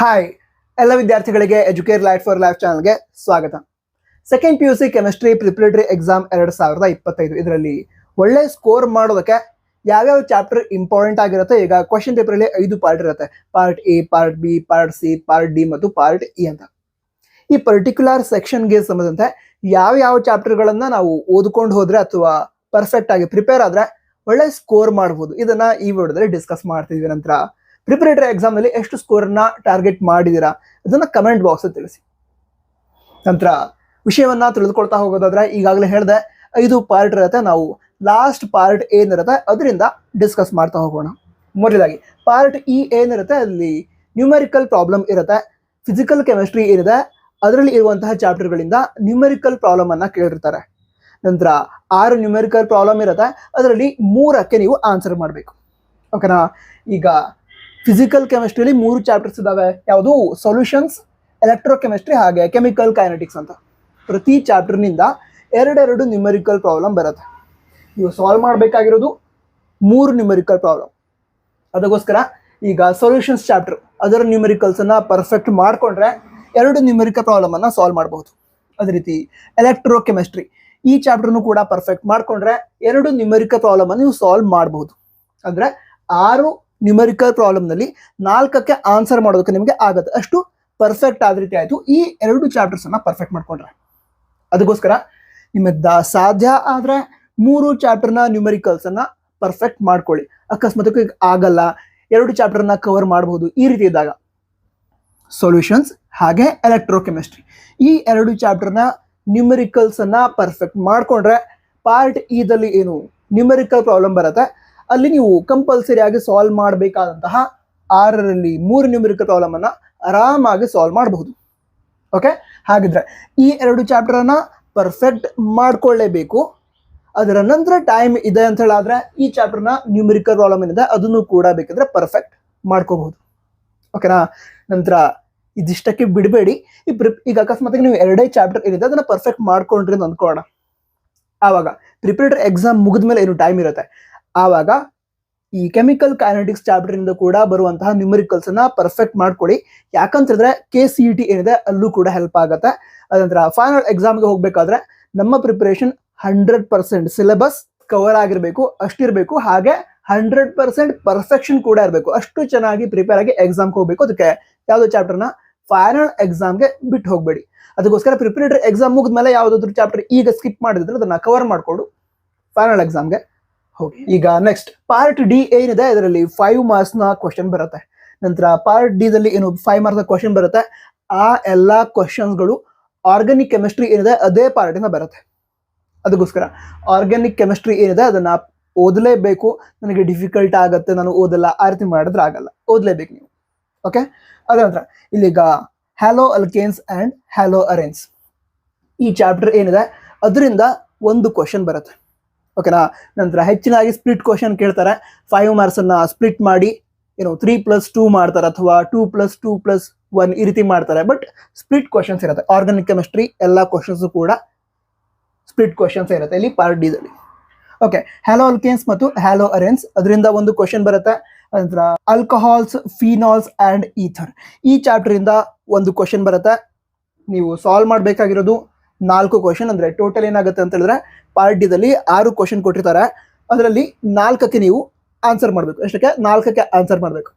Hi ಎಲ್ಲ ವಿದ್ಯಾರ್ಥಿಗಳಿಗೆ Educare light for life ಚಾನಲ್ಗೆ ಸ್ವಾಗತ. Second PUC chemistry preparatory exam 2025 ಇದರಲ್ಲಿ ಒಳ್ಳೆ ಸ್ಕೋರ್ ಮಾಡೋದಕ್ಕೆ ಯಾವ್ಯಾವ ಚಾಪ್ಟರ್ ಇಂಪಾರ್ಟೆಂಟ್ ಆಗಿರುತ್ತೆ. ಈಗ ಕ್ವಶನ್ ಪೇಪರ್ ಅಲ್ಲಿ 5 ಪಾರ್ಟ್ ಇರುತ್ತೆ. Part A, part B, part C, part D ಮತ್ತು ಪಾರ್ಟ್ ಇ ಅಂತ. ಈ ಪರ್ಟಿಕ್ಯುಲರ್ ಸೆಕ್ಷನ್ಗೆ ಸಂಬಂಧಂತೆ ಯಾವ ಚಾಪ್ಟರ್ಗಳನ್ನ ನಾವು ಓದ್ಕೊಂಡು ಹೋದ್ರೆ ಅಥವಾ ಪರ್ಫೆಕ್ಟ್ ಆಗಿ ಪ್ರಿಪೇರ್ ಆದ್ರೆ ಒಳ್ಳೆ ಸ್ಕೋರ್ ಮಾಡಬಹುದು. ಇದನ್ನ ಈ ವಿಡಿಯೋದಲ್ಲಿ ಡಿಸ್ಕಸ್ ಮಾಡ್ತಿದ್ವಿ. ನಂತರ ಪ್ರಿಪರೇಟರಿ ಎಕ್ಸಾಮ್ ನಲ್ಲಿ ಎಷ್ಟು ಸ್ಕೋರ್ ನ ಟಾರ್ಗೆಟ್ ಮಾಡಿದೀರಾ ಅದನ್ನ ಕಮೆಂಟ್ ಬಾಕ್ಸ್ ಅಲ್ಲಿ ತಿಳಿಸಿ. ನಂತರ ವಿಷಯವನ್ನ ತಿಳಿದುಕೊಳ್ತಾ ಹೋಗೋದಾದ್ರೆ ಈಗಾಗಲೇ ಹೇಳಿದೆ 5 ಪಾರ್ಟ್ ಇರುತ್ತೆ. ನಾವು ಲಾಸ್ಟ್ ಪಾರ್ಟ್ ಏನಿರುತ್ತೆ ಅದರಿಂದ ಡಿಸ್ಕಸ್ ಮಾಡ್ತಾ ಹೋಗೋಣ. ಮೊದಲಾಗಿ ಪಾರ್ಟ್ ಇ ಏನಿರುತ್ತೆ ಅಲ್ಲಿ ನ್ಯೂಮೆರಿಕಲ್ ಪ್ರಾಬ್ಲಮ್ ಇರುತ್ತೆ. ಫಿಸಿಕಲ್ ಕೆಮಿಸ್ಟ್ರಿ ಏನಿದೆ ಅದರಲ್ಲಿ ಇರುವಂತಹ ಚಾಪ್ಟರ್ಗಳಿಂದ ನ್ಯೂಮೆರಿಕಲ್ ಪ್ರಾಬ್ಲಮ್ ಅನ್ನ ಕೇಳಿರ್ತಾರೆ. ನಂತರ 6 ನ್ಯೂಮೆರಿಕಲ್ ಪ್ರಾಬ್ಲಮ್ ಇರುತ್ತೆ. ಅದರಲ್ಲಿ 3ಕ್ಕೆ ನೀವು ಆನ್ಸರ್ ಮಾಡಬೇಕು. ಓಕೆನಾ? ಈಗ ಫಿಸಿಕಲ್ ಕೆಮಿಸ್ಟ್ರಿಯಲ್ಲಿ 3 ಚಾಪ್ಟರ್ಸ್ ಇದಾವೆ. ಯಾವುದು? ಸೊಲ್ಯೂಷನ್ಸ್, ಎಲೆಕ್ಟ್ರೋಕೆಮಿಸ್ಟ್ರಿ ಹಾಗೆ ಕೆಮಿಕಲ್ ಕೈನೆಟಿಕ್ಸ್ ಅಂತ. ಪ್ರತಿ ಚಾಪ್ಟರ್ನಿಂದ 2 ನ್ಯೂಮೆರಿಕಲ್ ಪ್ರಾಬ್ಲಮ್ ಬರುತ್ತೆ. ನೀವು ಸಾಲ್ವ್ ಮಾಡಬೇಕಾಗಿರೋದು 3 ನ್ಯೂಮೆರಿಕಲ್ ಪ್ರಾಬ್ಲಮ್. ಅದಕ್ಕೋಸ್ಕರ ಈಗ ಸೊಲ್ಯೂಷನ್ಸ್ ಚಾಪ್ಟರ್ ಅದರ ನ್ಯೂಮೆರಿಕಲ್ಸ್ ಅನ್ನ ಪರ್ಫೆಕ್ಟ್ ಮಾಡಿಕೊಂಡ್ರೆ 2 ನ್ಯೂಮೆರಿಕಲ್ ಪ್ರಾಬ್ಲಮ್ ಅನ್ನ ಸಾಲ್ವ್ ಮಾಡಬಹುದು. ಅದೇ ರೀತಿ ಎಲೆಕ್ಟ್ರೋಕೆಮಿಸ್ಟ್ರಿ ಈ ಚಾಪ್ಟರ್ನು ಕೂಡ ಪರ್ಫೆಕ್ಟ್ ಮಾಡಿಕೊಂಡ್ರೆ 2 ನ್ಯೂಮೆರಿಕಲ್ ಪ್ರಾಬ್ಲಮ್ ಅನ್ನು ನೀವು ಸಾಲ್ವ್ ಮಾಡಬಹುದು. ಅಂದ್ರೆ 6 ನ್ಯೂಮೆರಿಕಲ್ ಪ್ರಾಬ್ಲಮ್ ನಲ್ಲಿ 4ಕ್ಕೆ ಆನ್ಸರ್ ಮಾಡೋದಕ್ಕೆ ನಿಮಗೆ ಆಗುತ್ತೆ. ಅಷ್ಟು ಪರ್ಫೆಕ್ಟ್ ಆದ ರೀತಿ ಆಯ್ತು ಈ 2 ಚಾಪ್ಟರ್ಸ್ ಅನ್ನ ಪರ್ಫೆಕ್ಟ್ ಮಾಡ್ಕೊಂಡ್ರೆ. ಅದಕ್ಕೋಸ್ಕರ ನಿಮ್ಮಿಂದ ಸಾಧ್ಯ ಆದ್ರೆ 3 ಚಾಪ್ಟರ್ನ ನ್ಯೂಮೆರಿಕಲ್ಸ್ ಅನ್ನ ಪರ್ಫೆಕ್ಟ್ ಮಾಡ್ಕೊಳ್ಳಿ. ಅಕಸ್ಮಾತ್ ಆಗಲ್ಲ 2 ಚಾಪ್ಟರ್ನ ಕವರ್ ಮಾಡಬಹುದು. ಈ ರೀತಿ ಇದ್ದಾಗ ಸೊಲ್ಯೂಷನ್ಸ್ ಹಾಗೆ ಎಲೆಕ್ಟ್ರೋಕೆಮಿಸ್ಟ್ರಿ ಈ 2 ಚಾಪ್ಟರ್ನ ನ್ಯೂಮೆರಿಕಲ್ಸ್ ಅನ್ನ ಪರ್ಫೆಕ್ಟ್ ಮಾಡ್ಕೊಂಡ್ರೆ ಪಾರ್ಟ್ ಇದಲ್ಲಿ ಏನು ನ್ಯೂಮೆರಿಕಲ್ ಪ್ರಾಬ್ಲಮ್ ಬರುತ್ತೆ ಅಲ್ಲಿ ನೀವು ಕಂಪಲ್ಸರಿ ಆಗಿ ಸಾಲ್ವ್ ಮಾಡಬೇಕಾದಂತಹ 6ರಲ್ಲಿ 3 ನ್ಯೂಮೆರಿಕಲ್ ಪ್ರಾಬ್ಲಮ್ ಅನ್ನ ಆರಾಮಾಗಿ ಸಾಲ್ವ್ ಮಾಡಬಹುದು. ಓಕೆ, ಹಾಗಿದ್ರೆ ಈ 2 ಚಾಪ್ಟರ್ ಅನ್ನ ಪರ್ಫೆಕ್ಟ್ ಮಾಡ್ಕೊಳ್ಳೇಬೇಕು. ಅದರ ನಂತರ ಟೈಮ್ ಇದೆ ಅಂತ ಹೇಳಿದ್ರೆ ಈ ಚಾಪ್ಟರ್ನ ನ್ಯೂಮೆರಿಕಲ್ ಪ್ರಾಬ್ಲಮ್ ಏನಿದೆ ಅದನ್ನು ಕೂಡ ಬೇಕಿದ್ರೆ ಪರ್ಫೆಕ್ಟ್ ಮಾಡ್ಕೋಬಹುದು. ಓಕೆನಾ? ನಂತರ ಇದಿಷ್ಟಕ್ಕೆ ಬಿಡಬೇಡಿ. ಈಗ ಅಕಸ್ಮಾತ್ ನೀವು 2 ಚಾಪ್ಟರ್ ಏನಿದೆ ಅದನ್ನ ಪರ್ಫೆಕ್ಟ್ ಮಾಡ್ಕೊಂಡ್ರಿ ಅಂತ ಅಂದ್ಕೋಣ. ಆವಾಗ ಪ್ರಿಪರೇಟರಿ ಎಕ್ಸಾಮ್ ಮುಗಿದ್ಮೇಲೆ ಏನು ಟೈಮ್ ಇರುತ್ತೆ ಆವಾಗ ಈ ಕೆಮಿಕಲ್ ಕೈನೆಟಿಕ್ಸ್ ಚಾಪ್ಟರ್ ಇಂದ ಕೂಡ ಬರುವಂತಹ ನ್ಯೂಮೆರಿಕಲ್ಸ್ ಅನ್ನ ಪರ್ಫೆಕ್ಟ್ ಮಾಡ್ಕೊಳ್ಳಿ. ಯಾಕಂತಂದ್ರೆ KCET ಏನಿದೆ ಅಲ್ಲೂ ಕೂಡ ಹೆಲ್ಪ್ ಆಗುತ್ತೆ. ಅದಂತರ ಫೈನಲ್ ಎಕ್ಸಾಮ್ಗೆ ಹೋಗ್ಬೇಕಾದ್ರೆ ನಮ್ಮ ಪ್ರಿಪರೇಷನ್ 100% ಸಿಲೆಬಸ್ ಕವರ್ ಆಗಿರ್ಬೇಕು, ಅಷ್ಟಿರ್ಬೇಕು. ಹಾಗೆ 100% ಪರ್ಫೆಕ್ಷನ್ ಕೂಡ ಇರಬೇಕು. ಅಷ್ಟು ಚೆನ್ನಾಗಿ ಪ್ರಿಪೇರ್ ಆಗಿ ಎಕ್ಸಾಮ್ಗೆ ಹೋಗ್ಬೇಕು. ಅದಕ್ಕೆ ಯಾವ್ದೋ ಚಾಪ್ಟರ್ನ ಫೈನಲ್ ಎಕ್ಸಾಮ್ಗೆ ಬಿಟ್ಟು ಹೋಗ್ಬೇಡಿ. ಅದಕ್ಕೋಸ್ಕರ ಪ್ರಿಪರೇಟರಿ ಎಕ್ಸಾಮ್ ಮುಗಿದ್ಮೇಲೆ ಯಾವ್ದಾದ್ರು ಚಾಪ್ಟರ್ ಈಗ ಸ್ಕಿಪ್ ಮಾಡಿದ್ರೆ ಅದನ್ನ ಕವರ್ ಮಾಡ್ಕೊಂಡು ಫೈನಲ್ ಎಕ್ಸಾಮ್ಗೆ ಹೋಗಿ. ಈಗ ನೆಕ್ಸ್ಟ್ ಪಾರ್ಟ್ ಡಿ ಏನಿದೆ ಇದರಲ್ಲಿ 5 ಮಾರ್ಕ್ಸ್ ನ ಕ್ವಶನ್ ಬರುತ್ತೆ. ನಂತರ ಪಾರ್ಟ್ ಡಿ ದಲ್ಲಿ ಏನು 5 ಮಾರ್ಕ್ಸ್ ನ ಕ್ವಶನ್ ಬರುತ್ತೆ. ಆ ಎಲ್ಲಾ ಕ್ವಶನ್ಸ್ಗಳು ಆರ್ಗ್ಯಾನಿಕ್ ಕೆಮಿಸ್ಟ್ರಿ ಏನಿದೆ ಅದೇ ಪಾರ್ಟ್ ಇಂದ ಬರುತ್ತೆ. ಅದಕ್ಕೋಸ್ಕರ ಆರ್ಗ್ಯಾನಿಕ್ ಕೆಮಿಸ್ಟ್ರಿ ಏನಿದೆ ಅದನ್ನ ಓದಲೇಬೇಕು. ನನಗೆ ಡಿಫಿಕಲ್ಟ್ ಆಗುತ್ತೆ, ನಾನು ಓದಲ್ಲ, ಆ ರೀತಿ ಮಾಡಿದ್ರೆ ಆಗಲ್ಲ, ಓದಲೇಬೇಕು ನೀವು. ಓಕೆ, ಅದ ನಂತರ ಇಲ್ಲಿಗ ಹ್ಯಾಲೋ ಅಲ್ಕೇನ್ಸ್ ಅಂಡ್ ಹ್ಯಾಲೋ ಅರೇನ್ಸ್ ಈ ಚಾಪ್ಟರ್ ಏನಿದೆ ಅದರಿಂದ 1 ಕ್ವಶನ್ ಬರುತ್ತೆ. ಓಕೆನಾ? ನಂತರ ಹೆಚ್ಚಿನಾಗಿ ಸ್ಪ್ಲಿಟ್ ಕ್ವಶನ್ ಕೇಳ್ತಾರೆ. 5 ಮಾರ್ಕ್ಸ್ ಅನ್ನ ಸ್ಪ್ಲಿಟ್ ಮಾಡಿ ಏನು 3+2 ಮಾಡ್ತಾರೆ ಅಥವಾ 2+2+1 ಈ ರೀತಿ ಮಾಡ್ತಾರೆ. ಬಟ್ ಸ್ಪ್ಲಿಟ್ ಕ್ವಶನ್ಸ್ ಇರುತ್ತೆ. ಆರ್ಗ್ಯಾನಿಕ್ ಕೆಮಿಸ್ಟ್ರಿ ಎಲ್ಲ ಕ್ವಶನ್ಸ್ ಕೂಡ ಸ್ಪ್ಲಿಟ್ ಕ್ವಶನ್ಸ್ ಇರುತ್ತೆ ಇಲ್ಲಿ ಪಾರ್ಟ್ ಡಿ ದಲ್ಲಿ. ಓಕೆ, ಹ್ಯಾಲೋ ಅಲ್ಕೇನ್ಸ್ ಮತ್ತು ಹ್ಯಾಲೋ ಅರೇನ್ಸ್ ಅದರಿಂದ 1 ಕ್ವಶನ್ ಬರುತ್ತೆ. ನಂತರ ಆಲ್ಕೋಹಾಲ್ಸ್, ಫಿನಾಲ್ಸ್ ಅಂಡ್ ಈಥರ್ ಈ ಚಾಪ್ಟರ್ ಇಂದ 1 ಕ್ವಶನ್ ಬರುತ್ತೆ. ನೀವು ಸಾಲ್ವ್ ಮಾಡಬೇಕಾಗಿರೋದು 4 ಕ್ವಶನ್. ಅಂದ್ರೆ ಟೋಟಲ್ ಏನಾಗುತ್ತೆ ಅಂತ ಹೇಳಿದ್ರೆ ಪಾರ್ಟ್ ಡಿ ದಲ್ಲಿ 6 ಕ್ವಶನ್ ಕೊಟ್ಟಿರ್ತಾರೆ. ಅದರಲ್ಲಿ 4ಕ್ಕೆ ನೀವು ಆನ್ಸರ್ ಮಾಡಬೇಕು. ಎಷ್ಟಕ್ಕೆ? 4ಕ್ಕೆ ಆನ್ಸರ್ ಮಾಡಬೇಕು.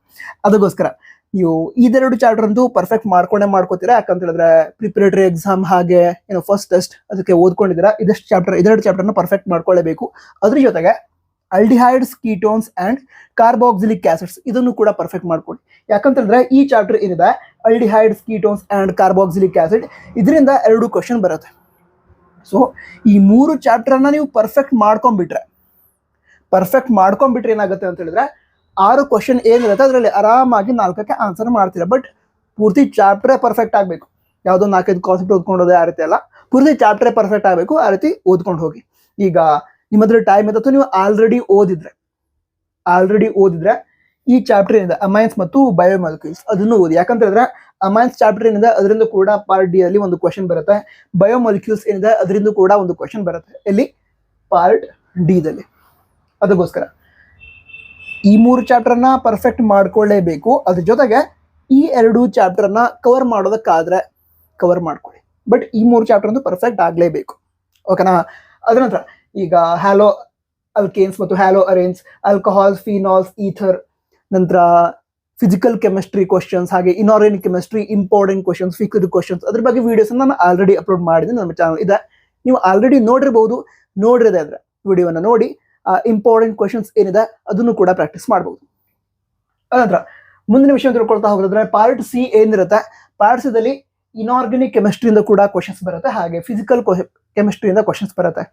ಅದಕ್ಕೋಸ್ಕರ ನೀವು ಇದೆರಡು ಚಾಪ್ಟರ್ ಅಂತೂ ಪರ್ಫೆಕ್ಟ್ ಮಾಡ್ಕೋತೀರಾ. ಯಾಕಂತ ಹೇಳಿದ್ರೆ ಪ್ರಿಪರೇಟರಿ ಎಕ್ಸಾಮ್ ಹಾಗೆ ಏನು ಫಸ್ಟ್ ಟೆಸ್ಟ್ ಅದಕ್ಕೆ ಓದ್ಕೊಂಡಿದ್ದೀರಾ. ಇದೆರಡು ಚಾಪ್ಟರ್ನ ಪರ್ಫೆಕ್ಟ್ ಮಾಡ್ಕೊಳ್ಳೇಬೇಕು. ಅದ್ರ ಜೊತೆಗೆ aldehydes, ketones and carboxylic acids ಇದನ್ನು ಕೂಡ ಪರ್ಫೆಕ್ಟ್ ಮಾಡ್ಕೊಳ್ಳಿ. ಯಾಕಂತಂದ್ರೆ ಈ ಚಾಪ್ಟರ್ ಏನಿದೆ aldehydes, ketones and carboxylic acid ಇದರಿಂದ 2 ಕ್ವಶನ್ ಬರುತ್ತೆ. ಸೊ ಈ 3 ಚಾಪ್ಟರ್ನ ನೀವು ಪರ್ಫೆಕ್ಟ್ ಮಾಡ್ಕೊಂಡ್ಬಿಟ್ರೆ ಏನಾಗುತ್ತೆ ಅಂತ ಹೇಳಿದ್ರೆ 6 ಕ್ವಶನ್ ಏನಿರುತ್ತೆ ಅದರಲ್ಲಿ ಆರಾಮಾಗಿ 4ಕ್ಕೆ ಆನ್ಸರ್ ಮಾಡ್ತೀರಾ. ಬಟ್ ಪೂರ್ತಿ ಚಾಪ್ಟರೇ ಪರ್ಫೆಕ್ಟ್ ಆಗಬೇಕು. ಯಾವುದೋ 4-5 ಕಾನ್ಸೆಪ್ಟ್ ಓದ್ಕೊಂಡೋದೆ ಆ ರೀತಿ ಅಲ್ಲ, ಪೂರ್ತಿ ಚಾಪ್ಟರೇ ಪರ್ಫೆಕ್ಟ್ ಆಗಬೇಕು. ಆ ರೀತಿ ಓದ್ಕೊಂಡು ಹೋಗಿ. ಈಗ ನಿಮ್ಮ ಹತ್ರ ಟೈಮ್ ಇತ್ತು, ನೀವು ಆಲ್ರೆಡಿ ಓದಿದ್ರೆ ಈ ಚಾಪ್ಟರ್ ಏನಿದೆ ಅಮೈನ್ಸ್ ಮತ್ತು ಬಯೋಮಾಲಿಕ್ಯೂಲ್ಸ್ ಅದನ್ನು ಓದಿ. ಯಾಕಂತ ಹೇಳಿದ್ರೆ ಅಮೈನ್ಸ್ ಚಾಪ್ಟರ್ ಏನಿದೆ ಅದರಿಂದ ಕೂಡ ಪಾರ್ಟ್ ಡಿ ಅಲ್ಲಿ 1 ಕ್ವಶನ್ ಬರುತ್ತೆ. ಬಯೋಮಾಲಿಕ್ಯೂಲ್ಸ್ ಏನಿದೆ ಅದರಿಂದ ಕೂಡ 1 ಕ್ವಶನ್ ಬರುತ್ತೆ ಇಲ್ಲಿ ಪಾರ್ಟ್ ಡಿ ದಲ್ಲಿ. ಅದಕ್ಕೋಸ್ಕರ ಈ 3 ಚಾಪ್ಟರ್ನ ಪರ್ಫೆಕ್ಟ್ ಮಾಡ್ಕೊಳ್ಳೇಬೇಕು. ಅದ್ರ ಜೊತೆಗೆ ಈ 2 ಚಾಪ್ಟರ್ನ ಕವರ್ ಮಾಡೋದಕ್ಕಾದ್ರೆ ಕವರ್ ಮಾಡ್ಕೊಳ್ಳಿ, ಬಟ್ ಈ 3 ಚಾಪ್ಟರ್ ಅಂತೂ ಪರ್ಫೆಕ್ಟ್ ಆಗಲೇಬೇಕು. ಓಕೆನಾ? ಅದರ ನಂತರ ಈಗ ಹ್ಯಾಲೋ ಅಲ್ಕೇನ್ಸ್ ಮತ್ತು haloarenes, alcohols, phenols, ether, ನಂತರ ಫಿಸಿಕಲ್ ಕೆಮಿಸ್ಟ್ರಿ ಕ್ವಶನ್ಸ್, ಹಾಗೆ inorganic chemistry important questions, fixed questions, ಅದ್ರ ಬಗ್ಗೆ ವಿಡಿಯೋಸ್ ನಾನು ಆಲ್ರೆಡಿ ಅಪ್ಲೋಡ್ ಮಾಡಿದ್ದೀನಿ ನಮ್ಮ ಚಾನಲ್ ಇದೆ. ನೀವು ಆಲ್ರೆಡಿ ನೋಡಿರಬಹುದು. ನೋಡಿರದೆ ಅಂದ್ರೆ ವಿಡಿಯೋನ ನೋಡಿ ಇಂಪಾರ್ಟೆಂಟ್ ಕ್ವಶನ್ಸ್ ಏನಿದೆ ಅದನ್ನು ಕೂಡ ಪ್ರಾಕ್ಟೀಸ್ ಮಾಡಬಹುದು. ಅನಂತರ ಮುಂದಿನ ವಿಷಯ ತಿಳ್ಕೊಳ್ತಾ ಹೋಗೋದಾದ್ರೆ ಪಾರ್ಟ್ ಸಿ ಏನಿರುತ್ತೆ, ಪಾರ್ಟ್ ಸಿದಲ್ಲಿ ಇನಾರ್ಗಾನಿಕ್ ಕೆಮಿಸ್ಟ್ರಿಯಿಂದ ಕೂಡ ಕ್ವಶನ್ಸ್ ಬರುತ್ತೆ, ಹಾಗೆ ಫಿಸಿಕಲ್ ಕೆಮಿಸ್ಟ್ರಿಯಿಂದ ಕ್ವಶನ್ಸ್ ಬರುತ್ತೆ.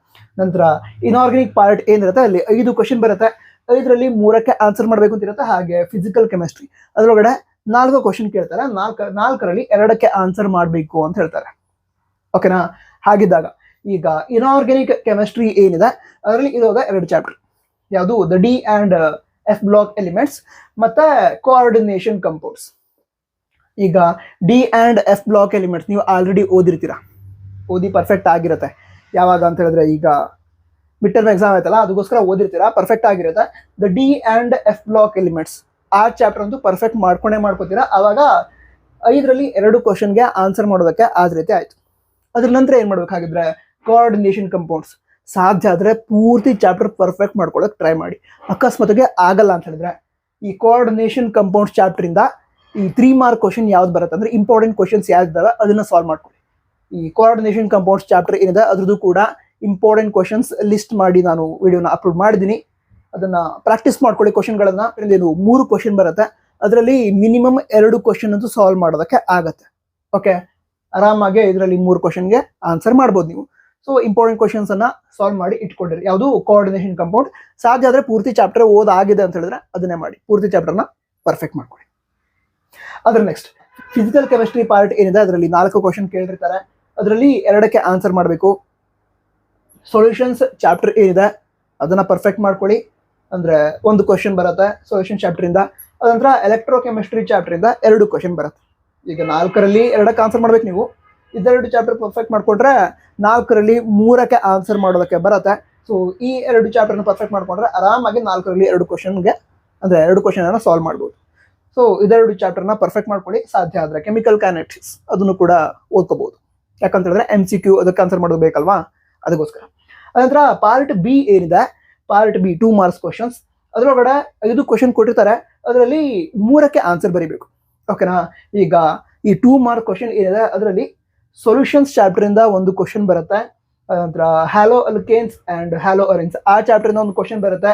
ನಂತರ ಇನಾರ್ಗಾನಿಕ್ ಪಾರ್ಟ್ ಏನಿರುತ್ತೆ ಅಲ್ಲಿ 5 ಕ್ವಶನ್ ಬರುತ್ತೆ, 5ರಲ್ಲಿ 3ಕ್ಕೆ ಆನ್ಸರ್ ಮಾಡಬೇಕು ಅಂತ ಇರುತ್ತೆ. ಹಾಗೆ ಫಿಸಿಕಲ್ ಕೆಮಿಸ್ಟ್ರಿ ಅದರೊಳಗಡೆ 4 ಕ್ವಶನ್ ಕೇಳ್ತಾರೆ, 4ರಲ್ಲಿ 2ಕ್ಕೆ ಆನ್ಸರ್ ಮಾಡಬೇಕು ಅಂತ ಹೇಳ್ತಾರೆ. ಓಕೆನಾ? ಹಾಗಿದ್ದಾಗ ಈಗ ಇನಾರ್ಗಾನಿಕ್ ಕೆಮಿಸ್ಟ್ರಿ ಏನಿದೆ ಅದರಲ್ಲಿ ಇರೋದ 2 ಚಾಪ್ಟರ್, ಯಾವುದು the D and F block elements ಮತ್ತೆ ಕೋಆರ್ಡಿನೇಷನ್ ಕಂಪೌಂಡ್ಸ್. ಈಗ D and F block elements ನೀವು ಆಲ್ರೆಡಿ ಓದಿರ್ತೀರಾ, ಓದಿ ಪರ್ಫೆಕ್ಟ್ ಆಗಿರುತ್ತೆ. ಯಾವಾಗ ಅಂತ ಹೇಳಿದ್ರೆ ಈಗ ಮಿಡ್ ಟರ್ಮ್ ಎಕ್ಸಾಮ್ ಆಯ್ತಲ್ಲ, ಅದಕ್ಕೋಸ್ಕರ ಓದಿರ್ತೀರಾ, ಪರ್ಫೆಕ್ಟ್ ಆಗಿರುತ್ತೆ. The D and F block elements ಆ ಚಾಪ್ಟರ್ ಅಂತೂ ಪರ್ಫೆಕ್ಟ್ ಮಾಡ್ಕೊತೀರಾ. ಆವಾಗ 5ರಲ್ಲಿ 2 ಕ್ವಶನ್ಗೆ ಆನ್ಸರ್ ಮಾಡೋದಕ್ಕೆ ಆದ ರೀತಿ ಆಯ್ತು. ಅದ್ರ ನಂತರ ಏನ್ ಮಾಡ್ಬೇಕಾಗಿದ್ರೆ ಕೋಆರ್ಡಿನೇಷನ್ ಕಂಪೌಂಡ್ಸ್, ಸಾಧ್ಯ ಆದ್ರೆ ಪೂರ್ತಿ ಚಾಪ್ಟರ್ ಪರ್ಫೆಕ್ಟ್ ಮಾಡ್ಕೊಳ್ಳೋಕೆ ಟ್ರೈ ಮಾಡಿ. ಅಕಸ್ಮಾತ್ಗೆ ಆಗಲ್ಲ ಅಂತ ಹೇಳಿದ್ರೆ ಈ ಕೋಆರ್ಡಿನೇಷನ್ ಕಂಪೌಂಡ್ಸ್ ಚಾಪ್ಟರ್ ಇಂದ ಈ 3 ಮಾರ್ಕ್ ಕ್ವಶನ್ ಯಾವ್ದು ಬರುತ್ತೆ ಅಂದ್ರೆ ಇಂಪಾರ್ಟೆಂಟ್ ಕ್ವಶನ್ಸ್ ಯಾವ್ದಾವೆ ಅದನ್ನ ಸಾಲ್ವ್ ಮಾಡ್ಕೊಳ್ಳಿ. ಈ ಕೋಆರ್ಡಿನೇಷನ್ ಕಂಪೌಂಡ್ಸ್ ಚಾಪ್ಟರ್ ಏನಿದೆ ಅದ್ರದ್ದು ಕೂಡ ಇಂಪಾರ್ಟೆಂಟ್ ಕ್ವಶನ್ಸ್ ಲಿಸ್ಟ್ ಮಾಡಿ ನಾನು ವಿಡಿಯೋನ ಅಪ್ಲೋಡ್ ಮಾಡಿದ್ದೀನಿ. ಅದನ್ನ ಪ್ರಾಕ್ಟೀಸ್ ಮಾಡ್ಕೊಳ್ಳಿ. ಕ್ವಶನ್ಗಳನ್ನ 3 ಕ್ವಶನ್ ಬರುತ್ತೆ, ಅದರಲ್ಲಿ ಮಿನಿಮಮ್ 2 ಕ್ವಶನ್ ಅಂತೂ ಸಾಲ್ವ್ ಮಾಡೋದಕ್ಕೆ ಆಗತ್ತೆ. ಓಕೆ, ಆರಾಮಾಗಿ ಇದರಲ್ಲಿ 3 ಕ್ವಶನ್ಗೆ ಆನ್ಸರ್ ಮಾಡ್ಬೋದು ನೀವು. ಸೊ ಇಂಪಾರ್ಟೆಂಟ್ ಕ್ವಶನ್ಸ್ ಅನ್ನ ಸಾಲ್ವ್ ಮಾಡಿ ಇಟ್ಕೊಂಡಿರಿ. ಯಾವುದು ಕೋಆರ್ಡಿನೇಷನ್ ಕಂಪೌಂಡ್. ಸಾಧ್ಯ ಆದ್ರೆ ಪೂರ್ತಿ ಚಾಪ್ಟರ್ ಓದಾಗಿದೆ ಅಂತ ಹೇಳಿದ್ರೆ ಅದನ್ನೇ ಮಾಡಿ, ಪೂರ್ತಿ ಚಾಪ್ಟರ್ನ ಪರ್ಫೆಕ್ಟ್ ಮಾಡ್ಕೊಳ್ಳಿ. ಅದ್ರ ನೆಕ್ಸ್ಟ್ ಫಿಸಿಕಲ್ ಕೆಮಿಸ್ಟ್ರಿ ಪಾರ್ಟ್ ಏನಿದೆ ಅದರಲ್ಲಿ 4 ಕ್ವಶನ್ ಕೇಳಿರ್ತಾರೆ, ಅದರಲ್ಲಿ 2ಕ್ಕೆ ಆನ್ಸರ್ ಮಾಡಬೇಕು. ಸೊಲ್ಯೂಷನ್ಸ್ ಚಾಪ್ಟರ್ ಏನಿದೆ ಅದನ್ನ ಪರ್ಫೆಕ್ಟ್ ಮಾಡ್ಕೊಳ್ಳಿ, ಅಂದ್ರೆ 1 ಕ್ವಶನ್ ಬರುತ್ತೆ ಸೊಲ್ಯೂಷನ್ ಚಾಪ್ಟರ್ ಇಂದ. ಅದಂತರ ಎಲೆಕ್ಟ್ರೋ ಕೆಮಿಸ್ಟ್ರಿ ಚಾಪ್ಟರ್ ಇಂದ 2 ಕ್ವಶನ್ ಬರುತ್ತೆ. ಈಗ 4ರಲ್ಲಿ 2ಕ್ಕೆ ಆನ್ಸರ್ ಮಾಡ್ಬೇಕು ನೀವು. ಇದೆರಡು ಚಾಪ್ಟರ್ ಪರ್ಫೆಕ್ಟ್ ಮಾಡ್ಕೊಂಡ್ರೆ 4ರಲ್ಲಿ 3ಕ್ಕೆ ಆನ್ಸರ್ ಮಾಡೋದಕ್ಕೆ ಬರುತ್ತೆ. ಸೊ ಈ 2 ಚಾಪ್ಟರ್ನ ಪರ್ಫೆಕ್ಟ್ ಮಾಡ್ಕೊಂಡ್ರೆ ಆರಾಮಾಗಿ 4ರಲ್ಲಿ 2 ಕ್ವಶನ್ಗೆ ಅಂದ್ರೆ 2 ಕ್ವಶನ್ ಅನ್ನ ಸಾಲ್ವ್ ಮಾಡ್ಬೋದು. ಸೊ ಇದೆರಡು ಚಾಪ್ಟರ್ನ ಪರ್ಫೆಕ್ಟ್ ಮಾಡ್ಕೊಳ್ಳಿ. ಸಾಧ್ಯ ಆದ್ರೆ ಕೆಮಿಕಲ್ ಕೈನೆಟಿಕ್ಸ್ ಅದನ್ನು ಕೂಡ ಓದ್ಕೋಬಹುದು, ಯಾಕಂತ ಹೇಳಿದ್ರೆ MCQ ಅದಕ್ಕೆ ಆನ್ಸರ್ ಮಾಡೋದು ಬೇಕಲ್ವಾ, ಅದಕ್ಕೋಸ್ಕರ. ಅನಂತರ ಪಾರ್ಟ್ ಬಿ ಏನಿದೆ, ಪಾರ್ಟ್ ಬಿ 2 ಮಾರ್ಕ್ಸ್ ಕ್ವಶನ್ಸ್, ಅದರೊಳಗಡೆ 5 ಕ್ವಶನ್ ಕೊಟ್ಟಿರ್ತಾರೆ, ಅದರಲ್ಲಿ 3ಕ್ಕೆ ಆನ್ಸರ್ ಬರೀಬೇಕು. ಓಕೆನಾ? ಈಗ ಈ 2 ಮಾರ್ಕ್ ಕ್ವಶನ್ ಏನಿದೆ ಅದರಲ್ಲಿ ಸೊಲ್ಯೂಷನ್ಸ್ ಚಾಪ್ಟರ್ ಇಂದ 1 ಕ್ವಶನ್ ಬರುತ್ತೆ. ಅನಂತರ ಹ್ಯಾಲೋ ಅಲ್ಕೇನ್ಸ್ ಅಂಡ್ ಹ್ಯಾಲೋ ಅರೆನ್ಸ್ ಆ ಚಾಪ್ಟರ್ ಇಂದ 1 ಕ್ವಶನ್ ಬರುತ್ತೆ.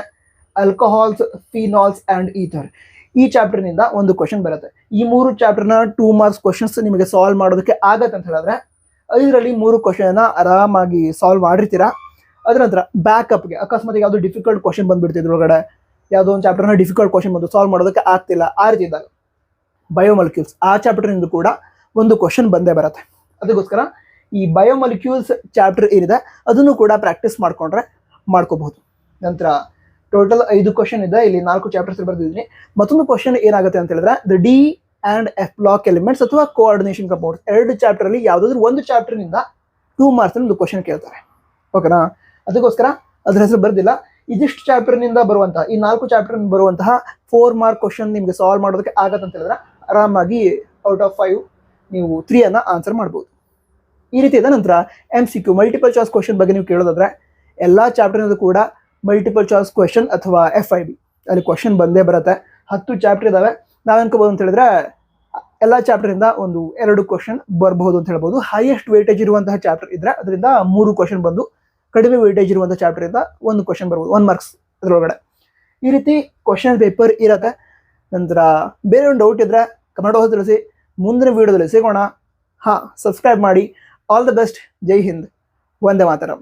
ಆಲ್ಕೋಹಾಲ್ಸ್, ಫಿನಾಲ್ಸ್ ಅಂಡ್ ಈಥರ್ ಈ ಚಾಪ್ಟರ್ ನಿಂದ 1 ಕ್ವಶನ್ ಬರುತ್ತೆ. ಈ 3 ಚಾಪ್ಟರ್ನ 2 ಮಾರ್ಕ್ಸ್ ಕ್ವಶನ್ಸ್ ನಿಮಗೆ ಸಾಲ್ವ್ ಮಾಡೋದಕ್ಕೆ ಆಗತ್ತೆ ಅಂತ ಹೇಳಿದ್ರೆ 5ರಲ್ಲಿ 3 ಕ್ವಶನ್ ಆರಾಮಾಗಿ ಸಾಲ್ವ್ ಮಾಡಿರ್ತೀರಾ. ಅದ್ರ ನಂತರ ಬ್ಯಾಕಪ್ಗೆ ಅಕಸ್ಮಾತ್ ಯಾವ್ದು ಡಿಫಿಕಲ್ಟ್ ಕ್ವಶನ್ ಬಂದ್ಬಿಡ್ತಿದ್ರು, ಒಳಗಡೆ ಯಾವುದೋ ಒಂದು ಚಾಪ್ಟರ್ನ ಡಿಫಿಕಲ್ಟ್ ಕ್ವಶನ್ ಬಂದು ಸಾಲ್ವ್ ಮಾಡೋದಕ್ಕೆ ಆಗ್ತಿಲ್ಲ, ಆ ರೀತಿ ಇದ್ದಾಗ ಬಯೋಮಾಲಿಕ್ಯೂಲ್ಸ್ ಆ ಚಾಪ್ಟರ್ ನಿಂದ ಕೂಡ 1 ಕ್ವಶನ್ ಬಂದೇ ಬರುತ್ತೆ. ಅದಕ್ಕೋಸ್ಕರ ಈ ಬಯೋಮಾಲಿಕ್ಯೂಲ್ಸ್ ಚಾಪ್ಟರ್ ಏನಿದೆ ಅದನ್ನು ಕೂಡ ಪ್ರಾಕ್ಟೀಸ್ ಮಾಡ್ಕೊಂಡ್ರೆ ಮಾಡ್ಕೋಬಹುದು. ನಂತರ ಟೋಟಲ್ 5 ಕ್ವಶನ್ ಇದೆ, ಇಲ್ಲಿ 4 ಚಾಪ್ಟರ್ಸ್ ಬರ್ದಿದ್ದೀನಿ. ಮತ್ತೊಂದು ಕ್ವಶನ್ ಏನಾಗುತ್ತೆ ಅಂತ ಹೇಳಿದ್ರೆ the D and F block elements ಅಥವಾ ಕೋಆರ್ಡಿನೇಷನ್ ಕಂಪೌಂಡ್ಸ್ 2 ಚಾಪ್ಟರ್ ಅಲ್ಲಿ ಯಾವ್ದಾದ್ರು 1 ಚಾಪ್ಟರ್ ನಿಂದ 2 ಮಾರ್ಕ್ಸ್ ಒಂದು ಕ್ವಶನ್ ಕೇಳ್ತಾರೆ. ಓಕೆನಾ? ಅದಕ್ಕೋಸ್ಕರ ಅದ್ರ ಹೆಸರು ಬರ್ದಿಲ್ಲ. ಇದಿಷ್ಟು ಚಾಪ್ಟರ್ ನಿಂದ ಬರುವಂತಹ ಈ 4 ಚಾಪ್ಟರ್ ಬರುವಂತಹ 4 ಮಾರ್ಕ್ ಕ್ವಶನ್ ನಿಮ್ಗೆ ಸಾಲ್ವ್ ಮಾಡೋದಕ್ಕೆ ಆಗತ್ತೆ ಅಂತ ಹೇಳಿದ್ರೆ ಆರಾಮಾಗಿ ಔಟ್ ಆಫ್ 5 ನೀವು 3 ಅನ್ನ ಆನ್ಸರ್ ಮಾಡ್ಬೋದು. ಈ ರೀತಿ ಇದೆ. ನಂತರ MCQ ಮಲ್ಟಿಪಲ್ ಚಾಯ್ಸ್ ಕ್ವಶನ್ ಬಗ್ಗೆ ನೀವು ಕೇಳೋದಾದ್ರೆ ಎಲ್ಲಾ ಚಾಪ್ಟರ್ ಕೂಡ ಮಲ್ಟಿಪಲ್ ಚಾಯ್ಸ್ ಕ್ವಶನ್ ಅಥವಾ FIB ಅಲ್ಲಿ ಕ್ವಶನ್ ಬಂದೇ ಬರುತ್ತೆ. 10 ಚಾಪ್ಟರ್ ಇದಾವೆ. ನಾವೇನ್ಕೋಬಹುದು ಅಂತ ಹೇಳಿದ್ರೆ ಎಲ್ಲ ಚಾಪ್ಟರ್ ಇಂದ 1-2 ಕ್ವಶನ್ ಬರಬಹುದು ಅಂತ ಹೇಳ್ಬೋದು. ಹೈಯೆಸ್ಟ್ ವೇಟೇಜ್ ಇರುವಂತಹ ಚಾಪ್ಟರ್ ಇದ್ರೆ ಅದರಿಂದ 3 ಕ್ವಶನ್ ಬಂದು, ಕಡಿಮೆ ವೇಟೇಜ್ ಇರುವಂತಹ ಚಾಪ್ಟರ್ ಇಂದ 1 ಕ್ವಶನ್ ಬರ್ಬೋದು, 1 ಮಾರ್ಕ್ಸ್ ಅದರೊಳಗಡೆ. ಈ ರೀತಿ ಕ್ವಶನ್ ಪೇಪರ್ ಇರತ್ತೆ. ನಂತರ ಬೇರೆ ಒಂದು ಡೌಟ್ ಇದ್ರೆ ಕಮೆಂಟ್ ತಿಳಿಸಿ. ಮುಂದಿನ ವಿಡಿಯೋದಲ್ಲಿ ಸಿಗೋಣ. ಸಬ್ಸ್ಕ್ರೈಬ್ ಮಾಡಿ. All the best. ಜೈ ಹಿಂದ್. ವಂದೇ ಮಾತರಂ.